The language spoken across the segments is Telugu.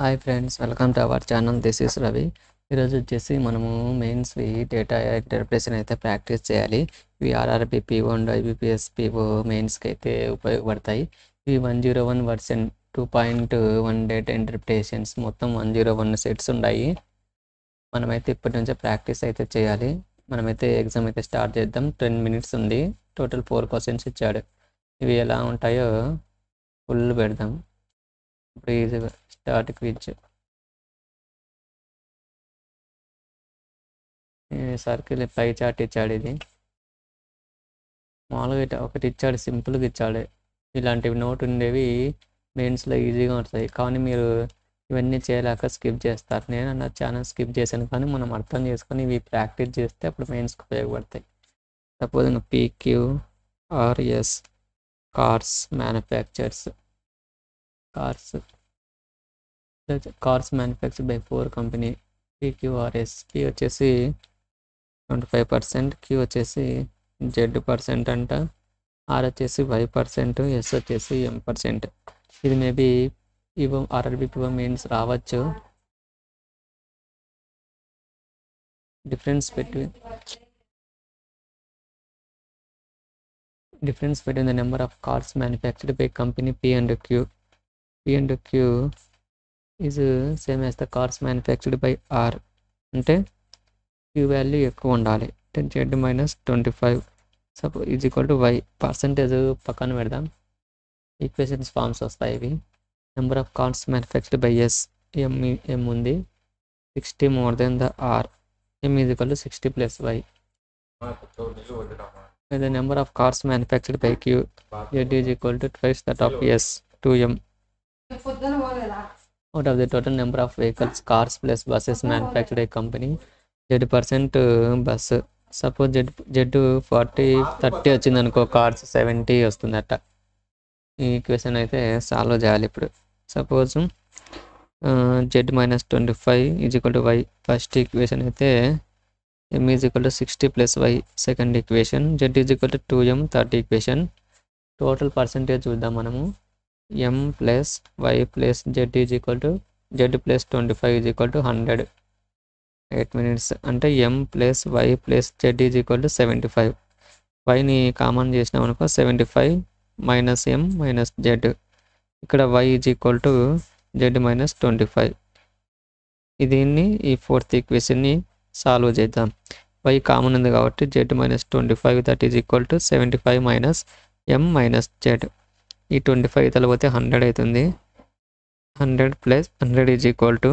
Hi friends, welcome to our channel. This is Ravi. ఈరోజు వచ్చేసి మనము మెయిన్స్వి డేటా ఇంటర్ప్రిటేషన్ అయితే ప్రాక్టీస్ చేయాలి. ఇవి RRB PO and IBPS PO మెయిన్స్కి అయితే ఉపయోగపడతాయి. ఇవి 101 వర్షన్ 2.1 డేటా ఇంటర్ప్రిటేషన్స్ మొత్తం 101 సెట్స్ ఉన్నాయి. మనమైతే ఇప్పటి నుంచే ప్రాక్టీస్ అయితే చేయాలి. మనమైతే ఎగ్జామ్ అయితే స్టార్ట్ చేద్దాం. 10 minutes ఉంది. టోటల్ 4 క్వశ్చన్స్ ఇచ్చాడు. ఇవి ఎలా ఉంటాయో ఫుల్ పెడదాం. ఇప్పుడు ఈజీగా start quiz. Circle pie chart ఇచ్చాడు. ఇది మామూలుగా ఒకటి ఇచ్చాడు, సింపుల్గా ఇచ్చాడు. ఇలాంటివి నోట్ ఉండేవి మెయిన్స్లో ఈజీగా ఉంటాయి, కానీ మీరు ఇవన్నీ చేయలేక స్కిప్ చేస్తారు. నేను నా ఛానల్ స్కిప్ చేశాను, కానీ మనం అర్థం చేసుకొని ఇవి ప్రాక్టీస్ చేస్తే అప్పుడు మెయిన్స్కి ఉపయోగపడతాయి. సపోజ్ ఇంకా PQRS cars manufactures, cars manufacture by 4 company. PQRS, P వచ్చేసి 25%, Q వచ్చేసి Z% అంట, R వచ్చేసి Y%, S వచ్చేసి M%. ఇది మేబీ ఇవో ఆర్ఆర్బి పిఓ మీన్స్ రావచ్చు. Difference between the number of cars manufactured by company P and Q. P and Q is same as the cars manufactured by R. అంటే Q వాల్యూ ఎక్కువ ఉండాలి. 10Z - 25 suppose is equal to Y. Percentage పక్కన పెడదాం. ఈక్వేషన్స్ ఫార్మ్స్ వస్తాయి ఇవి. Number of cars manufactured by S, M ఉంది. 60 more than the R. M is equal to 60 plus Y. And the number of cars manufactured by Q, Z is equal to twice that of S, 2M. Out of the total number of vehicles, cars plus buses manufactured by company, Z% bus. Suppose Z 40-30 వచ్చింది అనుకో, కార్స్ 70 వస్తుందట. ఈ ఈక్వేషన్ అయితే సాల్వ్ చేయాలి ఇప్పుడు. Suppose Z - 25 is equal to Y. First equation అయితే M is equal to 60 plus Y. Second equation Z is equal to 2M. Third equation. Total percentage చూద్దాం మనము. M plus Y plus Z is equal to Z plus 25 is equal to 100. 8 minutes అంటే M plus Y plus Z is equal to 75. వైని కామన్ చేసినాం అనుకో, 75 మైనస్ M మైనస్ Z. ఇక్కడ Y is equal to Z minus 25. దీన్ని ఈ ఫోర్త్ ఈక్వేషన్ని సాల్వ్ చేద్దాం. Y కామన్ ఉంది కాబట్టి Z minus 25, that is equal to 75 minus M minus Z. ఈ 25 తలపోతే 100 అవుతుంది. 100 plus 100 is equal to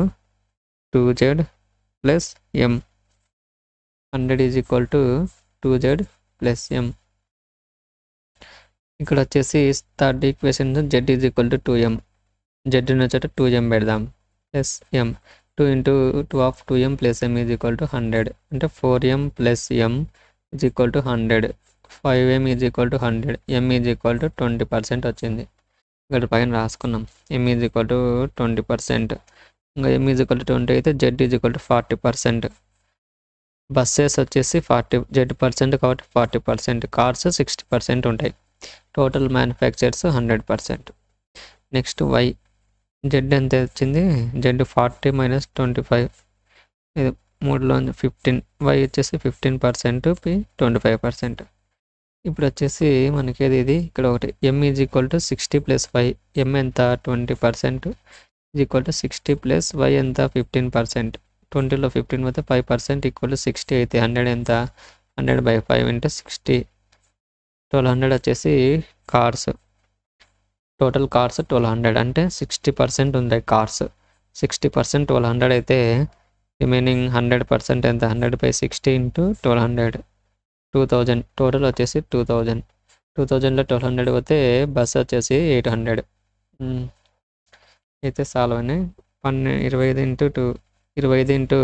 2Z plus M. 100 is equal to 2Z plus M. ఇక్కడ వచ్చేసి third equation Z is equal to 2M. Z ఉన్న చోట 2M పెడదాం plus M. 2 into 2 of 2M plus M is equal to 100. అంటే 4M plus M is equal to 100. 5M is equal to 100. M is equal to 20% వచ్చింది. ఇక్కడ పైన రాసుకున్నాం. M is equal to 20%. ఇంకా M is equal to 20 అయితే Z is equal to 40%. Buses వచ్చేసి 40 Z% కాబట్టి 40%. కార్స్ 60% ఉంటాయి. Total manufactures 100%. Next Y. Z ఎంత వచ్చింది? Z 40 మైనస్ 25, ఇది 3లో 15. Y వచ్చేసి 15%, P 25%. ఇప్పుడు వచ్చేసి మనకి ఇది ఇక్కడ ఒకటి M is equal to 60 plus Y. M ఎంత? 20%. Is equal to 60 plus Y ఎంత? 15%. 20లో 15 పోతే 5% ఈక్వల్ టు 60 అయితే 100 ఎంత? 100 బై 5 ఇంటూ 60. 1200 వచ్చేసి కార్స్. టోటల్ కార్స్ 1200 అంటే 60% ఉంది కార్స్. 60% 1200 అయితే రిమైనింగ్ 100% ఎంత? 100 బై 60 ఇంటూ 1200, 2000. టోటల్ వచ్చేసి 2000. 2000లో 1200 పోతే బస్ వచ్చేసి 800. అయితే సాల్వ్ అని 25 ఇంటూ 2, 25 ఇంటూ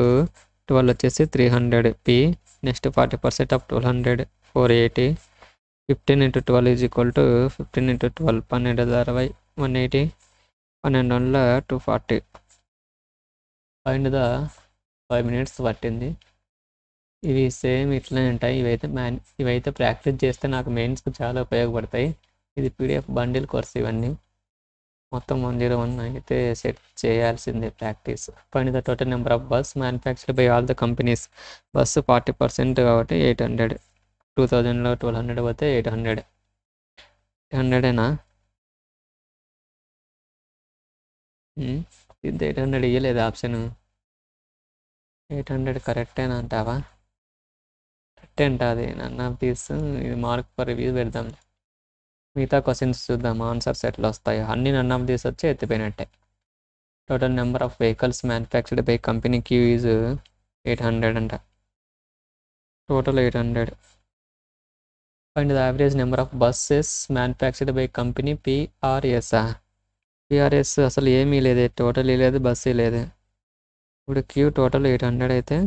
12 వచ్చేసి 300 P. Next 40% of 1200, 480. 15 into 12 is equal to 15 into 12, 12 180, 12 240. Find the 5 minutes పట్టింది. ఇవి సేమ్ ఇట్లనే ఉంటాయి. ఇవైతే ప్రాక్టీస్ చేస్తే నాకు మెయిన్స్కి చాలా ఉపయోగపడతాయి. ఇది PDF బండిల్ కోర్స్ ఇవన్నీ. మొత్తం 101 అయితే సెట్ చేయాల్సిందే practice. Find the total number of bus manufactured by all the companies. Bus 40% కాబట్టి 800. 2000లో 1200 పోతే 800. 800ఏనా? ఇది 800 ఇయ్యలేదు ఆప్షన్. 800 కరెక్టేనా అంటావా? కరెక్టే ఉంటుంది. నన్ ఆఫ్ దీస్ ఇది మార్క్ ఫర్ రివ్యూ పెడదాం. మిగతా క్వశ్చన్స్ చూద్దాం ఆన్సర్స్ ఎట్లా వస్తాయో. అన్ని నన్ ఆఫ్ దీస్ వచ్చి ఎత్తిపోయినట్టే. Total number of vehicles manufactured by company Q is 800 అంట. Total 800. Find the average number of buses manufactured by company PRS. PRS అసలు ఏమీ లేదు, టోటల్ లేదు, బస్సే లేదు. ఇప్పుడు క్యూ టోటల్ 800 అయితే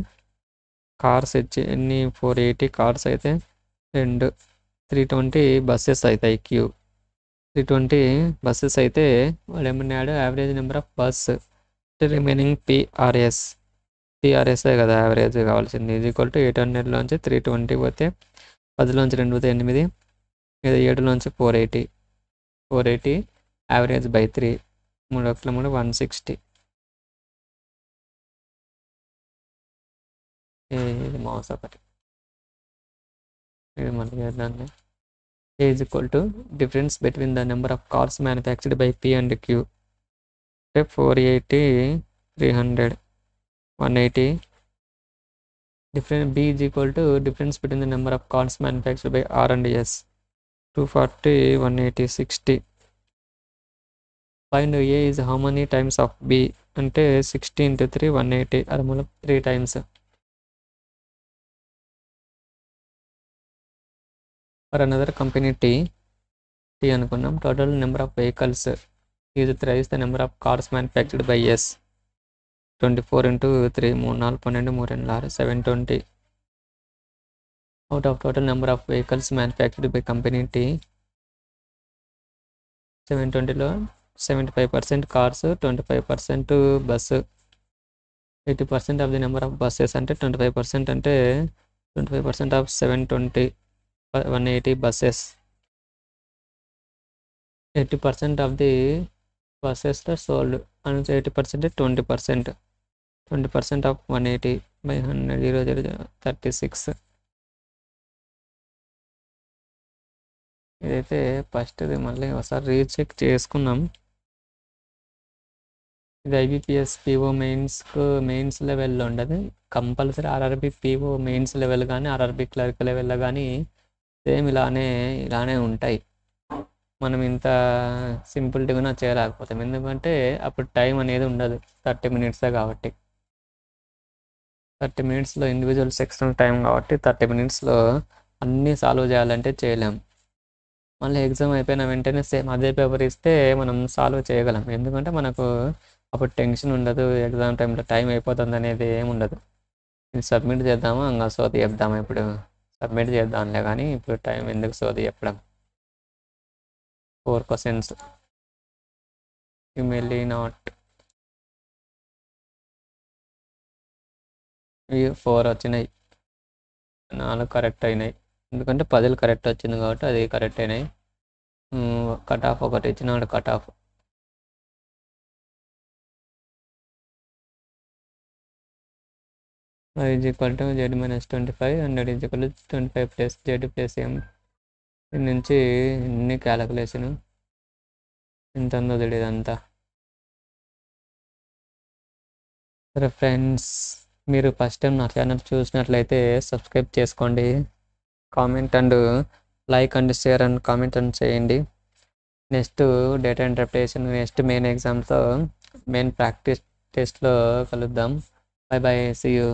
కార్స్ వచ్చి ఎన్ని 480 కార్స్ అయితే 2 320 బస్సెస్ అవుతాయి. క్యూ 320 బస్సెస్ అయితే వాళ్ళు ఏమన్నాడు average number of bus remaining పిఆర్ఎస్ఏ కదా యావరేజ్ కావాల్సింది. ఈజ్ ఈక్వల్ టు 800లోంచి 320 పోతే 10లోంచి 2 పోతే 8, 7లోంచి 480 యావరేజ్ బై 3 3 1 3 160. ఇది మౌస్ ఒకటి, ఇది మళ్ళీ చేద్దాన్ని. Is equal to difference between the number of cars manufactured by P and Q. అంటే 480 300 180. B is equal to difference between the number of cars manufactured by R and S. 240 180 60. Find A is how many times of B అంటే 60 × 3 180. అది మూలం 3 times. For another company T అనుకున్నాం. Total number of vehicles is thrice the number of cars manufactured by S. 24 × 3 3 4 12 3 2 6 720. Out of total number of vehicles manufactured by company T 720లో 75% cars, 25% bus. 80% of the number of buses అంటే 25% అంటే 25% of 720 180 buses. 80% of the buses sold and 80% 20%. 20% of 180 by 100 0 36. ఇదైతే ఫస్ట్ది మళ్ళీ ఒకసారి రీచెక్ చేసుకున్నాం. ఇది ఐబిపిఎస్ పిఓ మెయిన్స్ లెవెల్లో ఉండదు. Compulsory RRB PO mains level కానీ ఆర్ఆర్బి క్లర్క్ లెవెల్లో కానీ సేమ్ ఇలానే ఉంటాయి. మనం ఇంత సింపుల్గా చేయలేకపోతాం, ఎందుకంటే అప్పుడు టైం అనేది ఉండదు, 30 minutes కాబట్టి. 30 minutesలో ఇండివిజువల్ సెక్షన్ టైం కాబట్టి 30 minutesలో అన్నీ సాల్వ్ చేయాలంటే చేయలేం. మళ్ళీ ఎగ్జామ్ అయిపోయిన వెంటనే సేమ్ అదే పేపర్ ఇస్తే మనం సాల్వ్ చేయగలం, ఎందుకంటే మనకు అప్పుడు టెన్షన్ ఉండదు, ఎగ్జామ్ టైంలో టైం అయిపోతుంది అనేది ఏముండదు. ఇది సబ్మిట్ చేద్దామా, ఇంకా సోది చెప్దామా? ఇప్పుడు సబ్మిట్ చేద్దాంలే, కానీ ఇప్పుడు టైం ఎందుకు సోది చెప్పడం. 4 questions. ఇమెయిల్ నాట్ 4 వచ్చినాయి, 4 కరెక్ట్ అయినాయి. ఎందుకంటే 10 కరెక్ట్ వచ్చింది కాబట్టి అది కరెక్ట్ అయినాయి. కట్ ఆఫ్ ఒకటి ఇచ్చినాడు, cut off. Is equal to Z minus 25 100 is equal to 25 plus Z plus M. దీని నుంచి ఎన్ని క్యాలిక్యులేషన్ ఎంత ఉందో తెలియదు అంతా. సరే ఫ్రెండ్స్, మీరు ఫస్ట్ టైం నా ఛానల్ చూసినట్లయితే సబ్స్క్రైబ్ చేసుకోండి, comment and like and share and comment and చేయండి. Next data interpretation next main ఎగ్జామ్తో మెయిన్ ప్రాక్టీస్ టెస్ట్లో కలుద్దాం. Bye bye, see you.